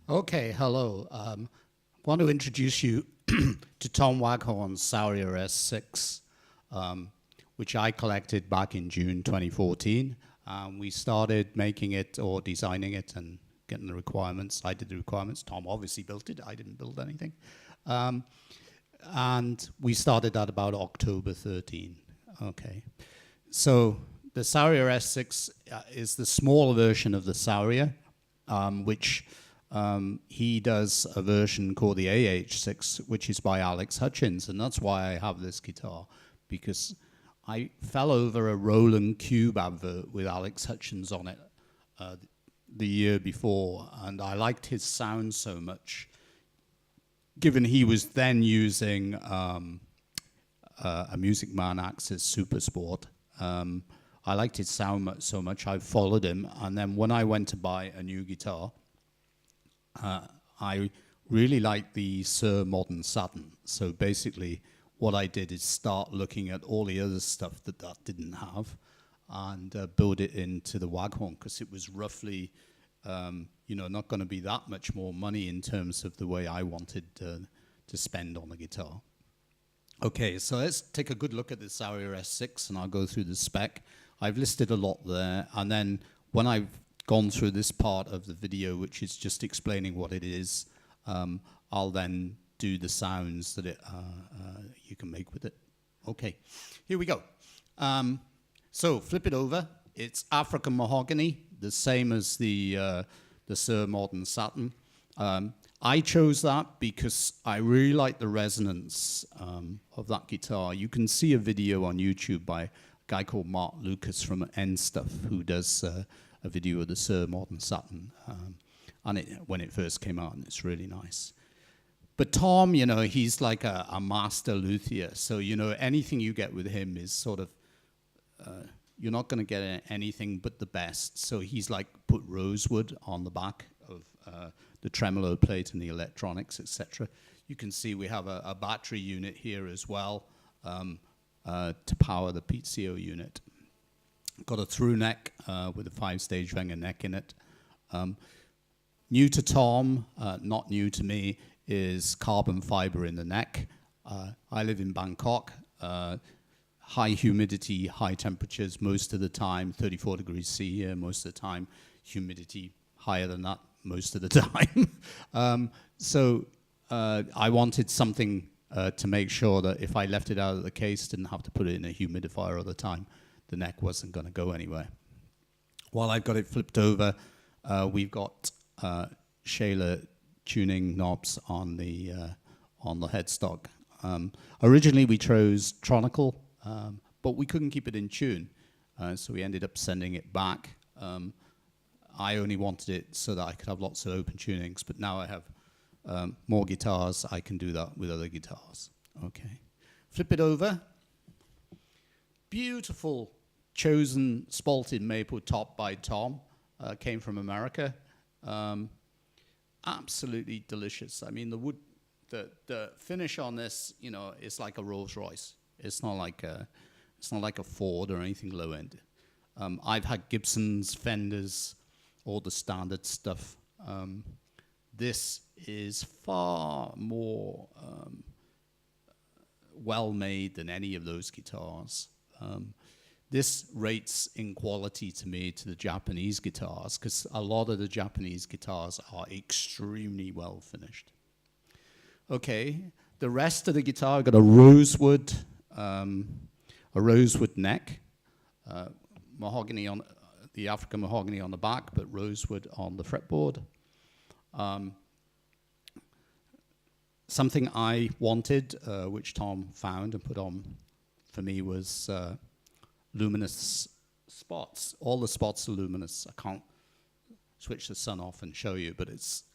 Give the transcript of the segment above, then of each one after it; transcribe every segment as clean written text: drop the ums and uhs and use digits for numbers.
Okay, hello. Want to introduce you to Tom Waghorn Sauria S6, which I collected back in June 2014. We started making it or designing it and getting the requirements. I did the requirements. Tom obviously built it. I didn't build anything. And we started at about October 13. Okay. So the Sauria S6 is the smaller version of the Sauria, which he does a version called the AH6, which is by Alex Hutchins, and that's why I have this guitar, because I fell over a Roland Cube advert with Alex Hutchins on it the year before, and I liked his sound so much, given he was then using a Music Man Axis Super Sport. I liked his sound so much, I followed him, and then when I went to buy a new guitar, I really like the Sir Modern Saturn. So basically what I did is start looking at all the other stuff that didn't have and build it into the Waghorn, because it was roughly not going to be that much more money in terms of the way I wanted to spend on the guitar. Okay, so let's take a good look at the Sauria S6 and I'll go through the spec. I've listed a lot there, and then when I've gone through this part of the video, which is just explaining what it is, I'll then do the sounds that you can make with it. Okay, here we go. So flip it over. It's African mahogany, the same as the Sir Modern Saturn. I chose that because I really like the resonance of that guitar. You can see a video on YouTube by a guy called Mark Lucas from End Stuff, who does a video of the Sir Modern Saturn, and when it first came out, and it's really nice. But Tom, he's like a master luthier, so anything you get with him is sort of, you're not going to get anything but the best. So he's like put rosewood on the back of the tremolo plate and the electronics, etc. You can see we have a battery unit here as well to power the piezo unit. Got a through neck with a 5-stage Wenger neck in it. New to Tom, not new to me, is carbon fiber in the neck. I live in Bangkok. High humidity, high temperatures most of the time, 34 degrees C here most of the time, humidity higher than that most of the time. So I wanted something to make sure that if I left it out of the case, didn't have to put it in a humidifier all the time, the neck wasn't going to go anywhere. While I've got it flipped over, we've got Shaler tuning knobs on the headstock. Originally we chose Tronical, but we couldn't keep it in tune, so we ended up sending it back. I only wanted it so that I could have lots of open tunings, but now I have more guitars, I can do that with other guitars. Okay, flip it over. Beautiful chosen spalted maple top by Tom, came from America. Absolutely delicious. I mean, the wood, the finish on this, is like a Rolls Royce. It's not like a Ford or anything low end. I've had Gibsons, Fenders, all the standard stuff. This is far more well made than any of those guitars. This rates in quality to me to the Japanese guitars, because a lot of the Japanese guitars are extremely well finished. Okay, the rest of the guitar, I've got a rosewood neck, mahogany on the African mahogany on the back, but rosewood on the fretboard. Something I wanted, which Tom found and put on for me, was luminous spots. All the spots are luminous. I can't switch the sun off and show you, but it's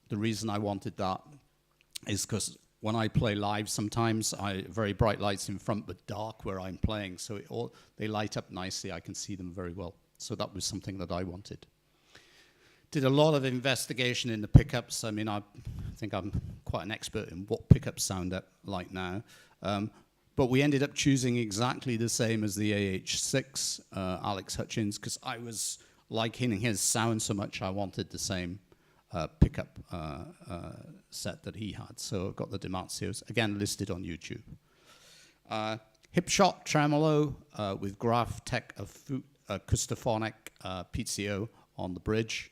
the reason I wanted that is because when I play live, sometimes very bright lights in front, but dark where I'm playing, so they light up nicely. I can see them very well. So that was something that I wanted. Did a lot of investigation in the pickups. I mean, I think I'm quite an expert in what pickups sound like now. But we ended up choosing exactly the same as the AH6, Alex Hutchins, because I was liking his sound so much, I wanted the same pickup set that he had. So I've got the Damazios, again listed on YouTube. Hipshot tremolo with Graph Tech acoustophonic PCO on the bridge.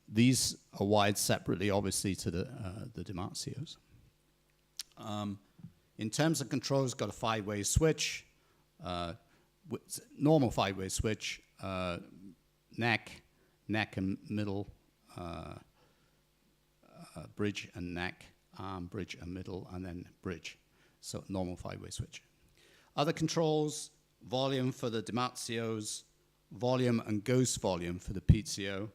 These are wired separately, obviously, to the Damazios. In terms of controls, got a 5-way switch, normal 5-way switch, neck and middle, bridge and neck, arm, bridge and middle, and then bridge. So normal 5-way switch. Other controls, volume for the Damazios, volume and ghost volume for the PCO,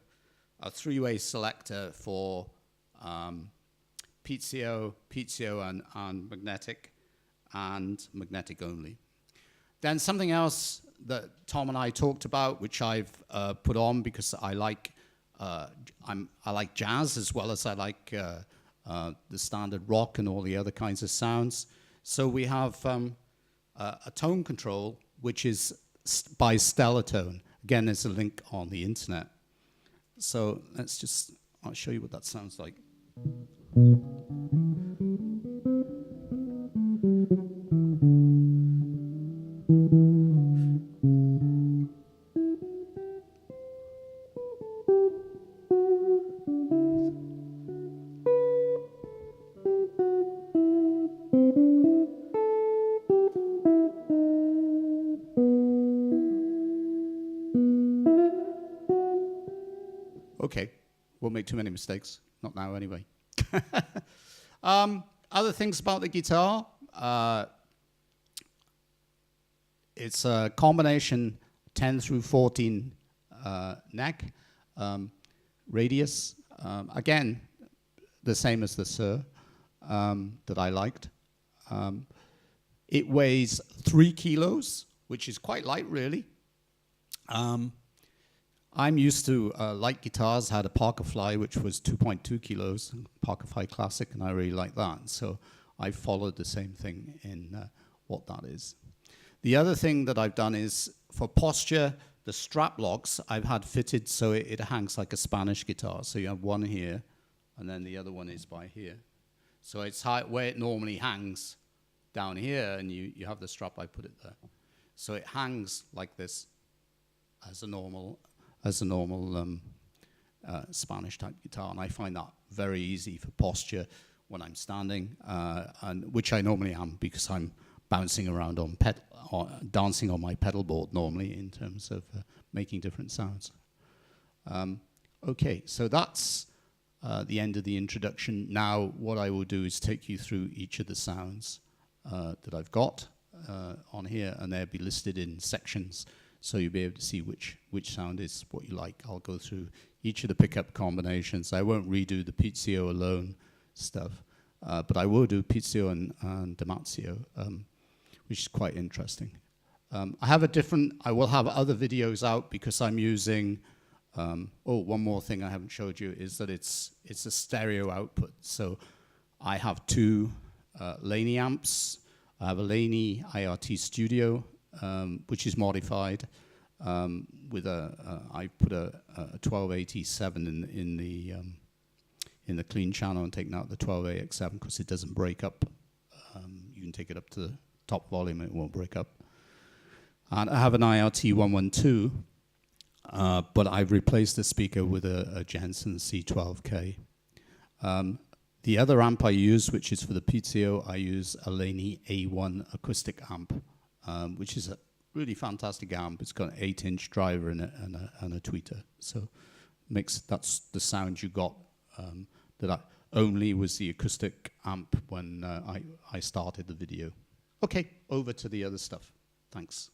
a 3-way selector for PCO and magnetic only. Then something else that Tom and I talked about, which I've put on because I like jazz as well as I like the standard rock and all the other kinds of sounds. So we have a tone control, which is by Stellatone. Again, there's a link on the internet. So I'll show you what that sounds like. Okay, won't make too many mistakes. Not now, anyway. Other things about the guitar. It's a combination 10 through 14 neck radius. Again, the same as the Sir that I liked. It weighs 3 kilos, which is quite light, really. I'm used to light guitars, had a Parker Fly, which was 2.2 kilos, Parker Fly Classic, and I really like that. So I followed the same thing in what that is. The other thing that I've done is, for posture, the strap locks I've had fitted so it hangs like a Spanish guitar. So you have one here, and then the other one is by here. So it's where it normally hangs down here, and you have the strap, I put it there. So it hangs like this as a normal Spanish type guitar, and I find that very easy for posture when I'm standing, and which I normally am because I'm bouncing around on dancing on my pedal board normally in terms of making different sounds. Okay, so that's the end of the introduction. Now what I will do is take you through each of the sounds that I've got on here, and they'll be listed in sections. So you'll be able to see which sound is what you like. I'll go through each of the pickup combinations. I won't redo the PCO alone stuff, but I will do PCO and Damazio, which is quite interesting. I will have other videos out because I'm using, one more thing I haven't showed you is that it's a stereo output. So I have 2 Laney amps. I have a Laney IRT Studio, which is modified with I put a 1287 in the clean channel and taken out the 12AX7 because it doesn't break up. You can take it up to the top volume and it won't break up. And I have an IRT 112, but I've replaced the speaker with a Jensen C12K. The other amp I use, which is for the PCO, I use a Laney A1 acoustic amp, which is a really fantastic amp. It's got an 8-inch driver and a tweeter. So that's the sound you got. That only was the acoustic amp when I started the video. Okay, over to the other stuff. Thanks.